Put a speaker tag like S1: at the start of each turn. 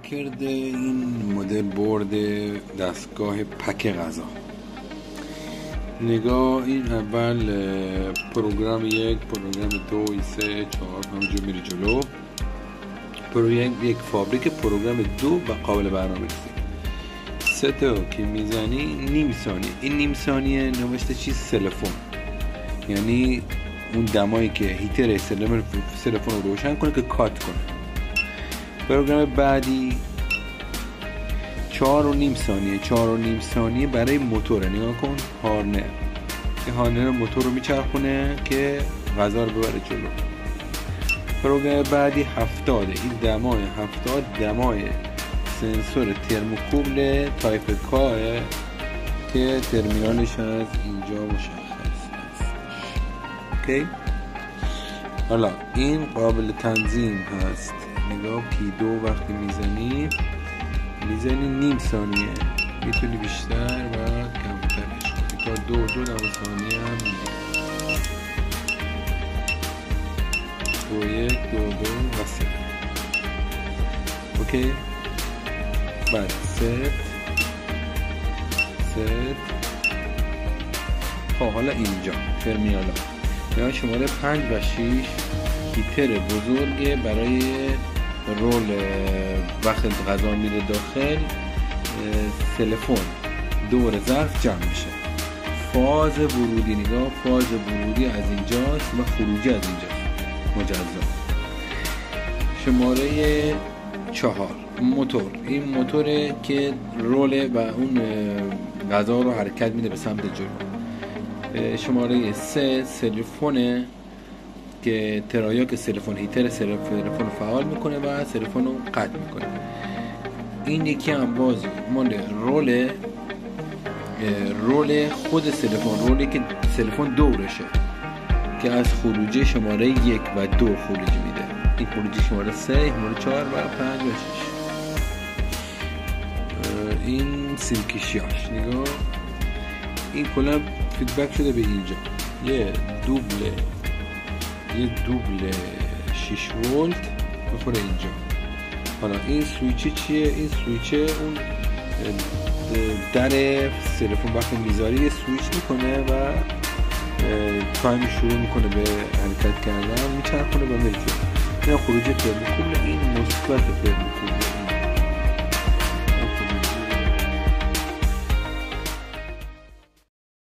S1: عملکرد این مدل برد دستگاه پک غذا. نگاه این اول پروگرام 1، پروگرام 2، 3، 4 همینجور میره جلو. پروگرام 1 فابریک، پروگرام 2 و قابل برنامه‌ریزی. 3 تا که میزنی نیم ثانیه. این نیم ثانیه نوشته چیز سلفون، یعنی اون دمایی که هیتر سلفون رو روشن کنه که کات کنه. پروگرام بعدی 4.5 ثانیه. 4.5 ثانیه برای موتور. نگاه کن، هارنر، این هارنر موتور رو میچرخونه که غذا رو ببره جلو. پروگرام بعدی 70. این دمای 70 دمای سنسور ترموکوبل تایپ کاه که ترمینالش از اینجا مشخص هست. اوکی. حالا این قابل تنظیم هست. نگاه P2 وقتی میزنی نیم ثانیه، میتونی بیشتر و کمترش کنی تا 2 ثانیه هم میدی. 2 1 2 2 و 3. اوکی. بعد ست. حالا اینجا ترمینال ها شماره 5 و 6 هیتر بزرگه برای رول وقت غذا میره داخل، تلفن دور ظرف جمع میشه. فاز ورودی، نگاه، فاز ورودی از اینجاست و خروجی از اینجاست مجزا. شماره 4 موتور، این موتوره که روله و اون غذا رو حرکت میده به سمت جلو. شماره 3 سلفونه که ترایاک سلفون، هیتر سلفون رو فعال میکنه و سلفون رو قطع میکنه. این یکی هم باز مال رول خود سلفون، رولی که سلفون دورشه که از خروجی شماره 1 و 2 خروجی میده. این خروجی شماره 3، شماره 4 و 5 و 6. این سیمکشیاش، نگاه، این کلا فیدبک شده به اینجا. یه دوبل 6 ولت بخوره اینجا. حالا این سویچه چیه؟ این سویچه اون در سلفون وقتی میذاری یه سویچ میکنه و تایم شروع میکنه به حرکت کردن، میچرخونه و میره جلو. این خروج ترموکوبل، این مثبت ترموکوبل.